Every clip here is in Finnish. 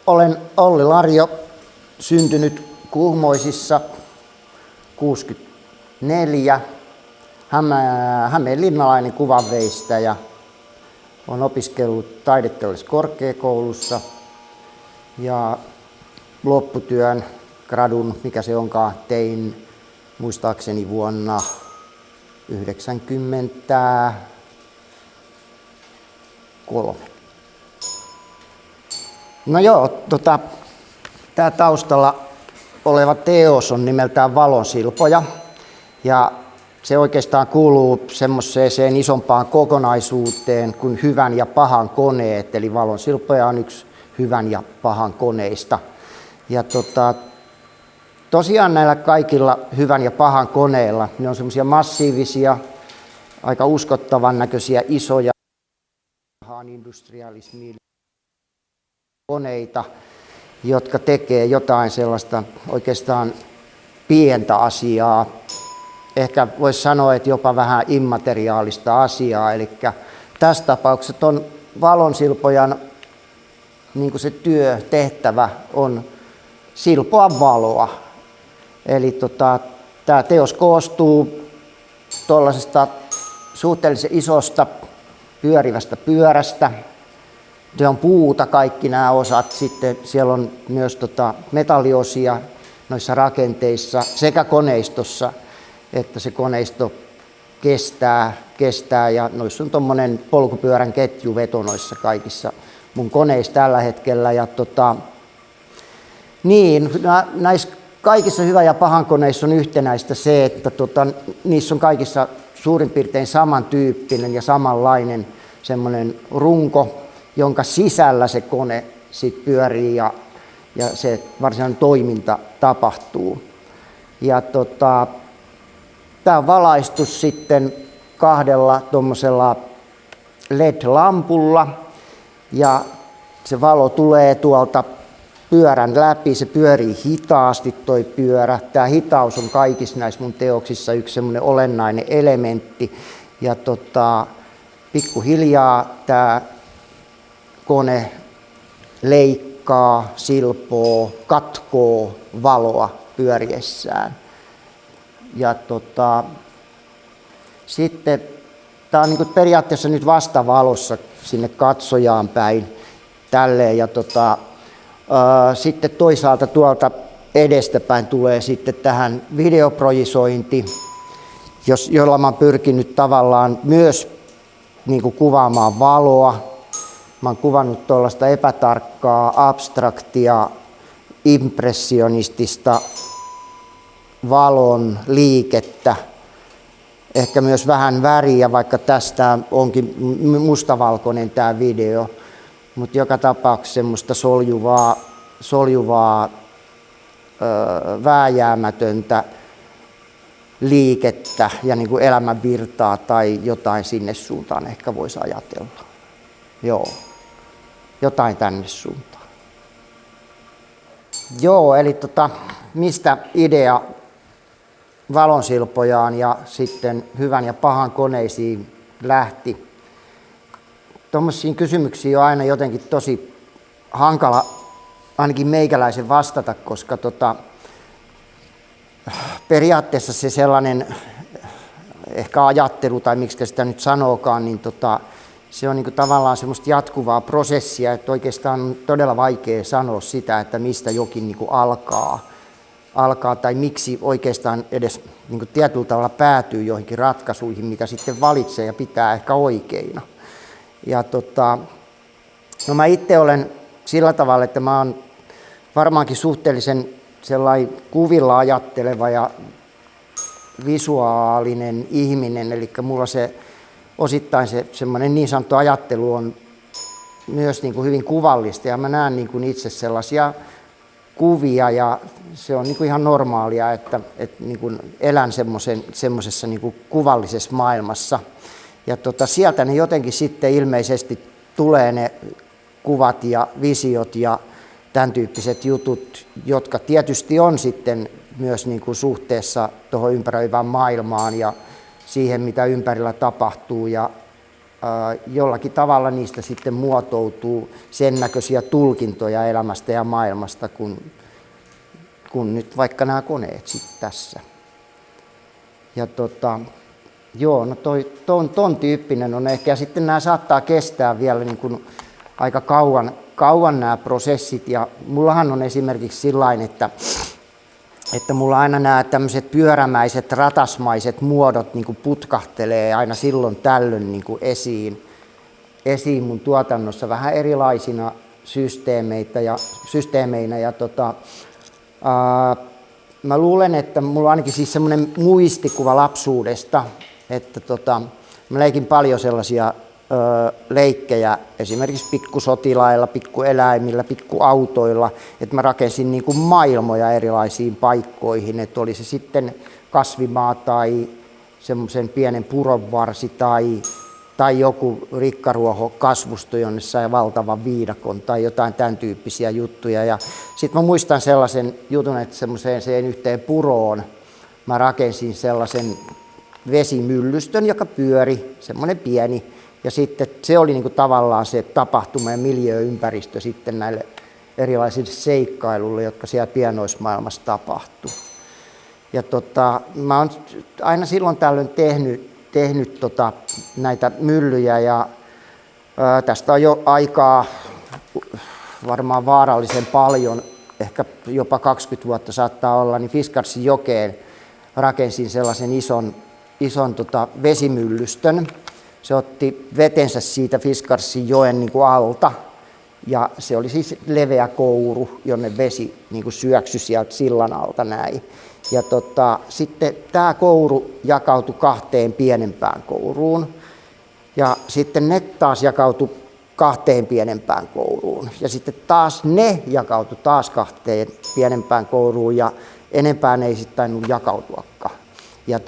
Olen Olli Larjo, syntynyt Kuhmoisissa 64, hämeenlinnalainen kuvanveistäjä. Olen opiskellut taideteollisessa korkeakoulussa ja lopputyön, gradun, mikä se onkaan, tein muistaakseni vuonna 1993. No joo, tämä taustalla oleva teos on nimeltään Valonsilpoja ja se oikeastaan kuuluu semmoiseen isompaan kokonaisuuteen kuin hyvän ja pahan koneet, eli Valonsilpoja on yksi hyvän ja pahan koneista. Ja tosiaan näillä kaikilla hyvän ja pahan koneilla, ne on semmoisia massiivisia, aika uskottavan näköisiä isoja industrialismin koneita, jotka tekee jotain sellaista oikeastaan pientä asiaa. Ehkä voisi sanoa, että jopa vähän immateriaalista asiaa. Eli tässä tapauksessa on valonsilpojan niin kuin se työtehtävä on silpoa valoa. Eli tämä teos koostuu tuollaisesta suhteellisen isosta pyörivästä pyörästä. Se on puuta kaikki nämä osat. Sitten siellä on myös metalliosia noissa rakenteissa sekä koneistossa, että se koneisto kestää ja noissa on tuommoinen polkupyörän ketjuveto noissa kaikissa mun koneissa tällä hetkellä. Ja näissä kaikissa hyvän ja pahan koneissa on yhtenäistä se, että niissä on kaikissa suurin piirtein samantyyppinen ja samanlainen semmoinen runko, jonka sisällä se kone sit pyörii ja se varsinainen toiminta tapahtuu. Ja tämä on valaistu sitten kahdella tuommoisella LED-lampulla ja se valo tulee tuolta pyörän läpi, se pyörii hitaasti toi pyörä. Tämä hitaus on kaikissa näissä mun teoksissa yksi semmoinen olennainen elementti ja pikkuhiljaa tämä kone leikkaa, silpoo, katkoo valoa pyöriessään. Ja sitten tämä on niin kuin periaatteessa nyt vastavalossa sinne katsojaan päin tälleen. Ja sitten toisaalta tuolta edestäpäin tulee sitten tähän videoprojisointi, jolla mä oon pyrkinyt tavallaan myös niin kuin kuvaamaan valoa. Mä oon kuvannut tuollaista epätarkkaa, abstraktia, impressionistista valon liikettä. Ehkä myös vähän väriä, vaikka tästä onkin mustavalkoinen tämä video. Mutta joka tapauksessa semmoista soljuvaa vääjäämätöntä liikettä ja niin kuin elämänvirtaa tai jotain sinne suuntaan ehkä voisi ajatella. Joo, jotain tänne suuntaan. Joo, eli mistä idea Valonsilpojaan ja sitten hyvän ja pahan koneisiin lähti? Tuommoisiin kysymyksiin on aina jotenkin tosi hankala ainakin meikäläisen vastata, koska periaatteessa se sellainen ehkä ajattelu tai miksi sitä nyt sanookaan, niin se on niin kuin tavallaan semmoista jatkuvaa prosessia, että oikeastaan on todella vaikea sanoa sitä, että mistä jokin niin kuin alkaa tai miksi oikeastaan edes niin kuin tietyllä tavalla päätyy joihinkin ratkaisuihin, mitä sitten valitsee ja pitää ehkä oikeina. Ja no mä itse olen sillä tavalla, että mä oon varmaankin suhteellisen sellainen kuvilla ajatteleva ja visuaalinen ihminen, eli mulla se osittain se semmoinen niin sanottu ajattelu on myös niin kuin hyvin kuvallista ja mä näen niin kuin itse sellaisia kuvia ja se on niin kuin ihan normaalia, että niin kuin elän semmoisessa niin kuin kuvallisessa maailmassa. Ja sieltä ne jotenkin sitten ilmeisesti tulee ne kuvat ja visiot ja tämän tyyppiset jutut, jotka tietysti on sitten myös niin kuin suhteessa tuohon ympäröivään maailmaan ja siihen, mitä ympärillä tapahtuu. Ja jollakin tavalla niistä sitten muotoutuu sen näköisiä tulkintoja elämästä ja maailmasta, kun nyt vaikka nämä koneet sitten tässä. Ja joo, no ton tyyppinen on ehkä, ja sitten nämä saattaa kestää vielä niin kuin aika kauan nämä prosessit, ja mullahan on esimerkiksi sillain, että mulla aina nämä tämmöiset pyörämäiset, ratasmaiset muodot niin kuin putkahtelee aina silloin tällöin niin kuin esiin mun tuotannossa vähän erilaisina systeemeinä ja mä luulen, että mulla on ainakin siis semmoinen muistikuva lapsuudesta, että mä leikin paljon sellaisia leikkejä esimerkiksi pikkusotilailla, pikkueläimillä, pikkuautoilla, että mä rakensin niin kuin maailmoja erilaisiin paikkoihin, että oli se sitten kasvimaa tai semmoisen pienen puronvarsi tai joku rikkaruohokasvusto, jonne sai valtavan viidakon tai jotain tämän tyyppisiä juttuja. Ja sitten mä muistan sellaisen jutun, että semmoiseen yhteen puroon mä rakensin sellaisen vesimyllystön, joka pyöri, semmoinen pieni. Ja sitten se oli niinku tavallaan se tapahtuma- ja miljööympäristö sitten näille erilaisille seikkailuille, jotka siellä pienoismaailmassa tapahtui. Ja mä oon aina silloin tällöin tehnyt näitä myllyjä ja tästä on jo aikaa varmaan vaarallisen paljon, ehkä jopa 20 vuotta saattaa olla, niin Fiskarsin jokeen rakensin sellaisen ison vesimyllystön. Se otti vetensä siitä Fiskarsin joen niin kuin alta ja se oli siis leveä kouru, jonne vesi niin kuin syöksyi sieltä sillan alta näin. Ja sitten tämä kouru jakautui 2 pienempään kouruun ja sitten ne taas jakautui 2 pienempään kouruun ja sitten taas ne jakautui taas 2 pienempään kouruun ja enempään ei sitten tainnut jakautuakaan. Ja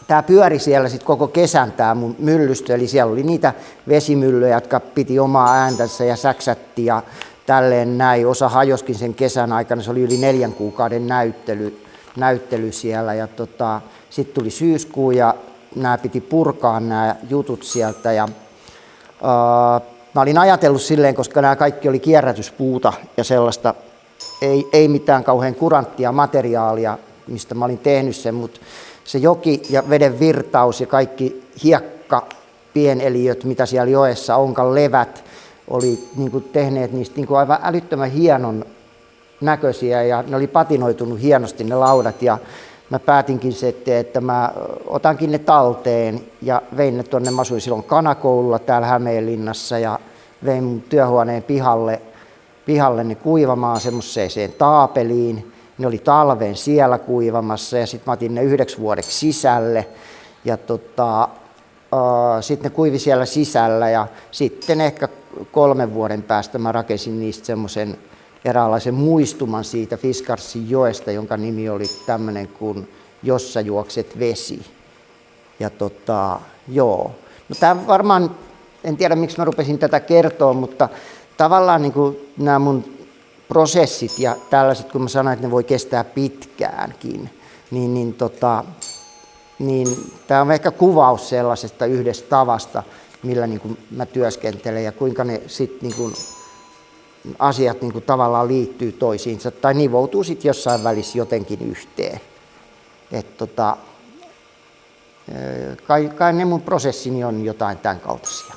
tämä pyöri siellä sitten koko kesän tämä mun myllystö, eli siellä oli niitä vesimyllyjä, jotka piti omaa ääntänsä ja säksätti ja tälleen näin. Osa hajoskin sen kesän aikana, se oli yli 4 kuukauden näyttely siellä. Ja sitten tuli syyskuu ja nämä piti purkaa nämä jutut sieltä. Ja, mä olin ajatellut silleen, koska nämä kaikki oli kierrätyspuuta ja sellaista, ei mitään kauhean kuranttia materiaalia, mistä mä olin tehnyt sen, mutta se joki ja veden virtaus ja kaikki hiekka, pieneliöt, mitä siellä joessa onkan levät, oli niin kuin tehneet niistä niin kuin aivan älyttömän hienon näköisiä ja ne oli patinoitunut hienosti ne laudat ja mä päätinkin sitten, että mä otankin ne talteen ja vein ne tuonne, mä asuin silloin Kanakoululla täällä Hämeenlinnassa ja vein mun työhuoneen pihalle ne kuivamaan semmoiseen taapeliin. Ne oli talven siellä kuivamassa ja sitten mä otin ne 9 vuodeksi sisälle ja sitten ne kuivi siellä sisällä ja sitten ehkä 3 vuoden päästä mä rakensin niistä semmoisen eräänlaisen muistuman siitä Fiskarsin joesta, jonka nimi oli tämmöinen kuin Jossa juokset vesi. Ja joo. No tämä varmaan, en tiedä miksi mä rupesin tätä kertoa, mutta tavallaan niin kuin nämä mun prosessit ja tällaiset, kun mä sanoin, että ne voi kestää pitkäänkin, niin tämä on ehkä kuvaus sellaisesta yhdestä tavasta, millä niin kuin mä työskentelen ja kuinka ne sit niin kuin asiat niin kuin tavallaan liittyy toisiinsa tai nivoutuu sitten jossain välissä jotenkin yhteen. Kai ne mun prosessini on jotain tämän kaltaisia.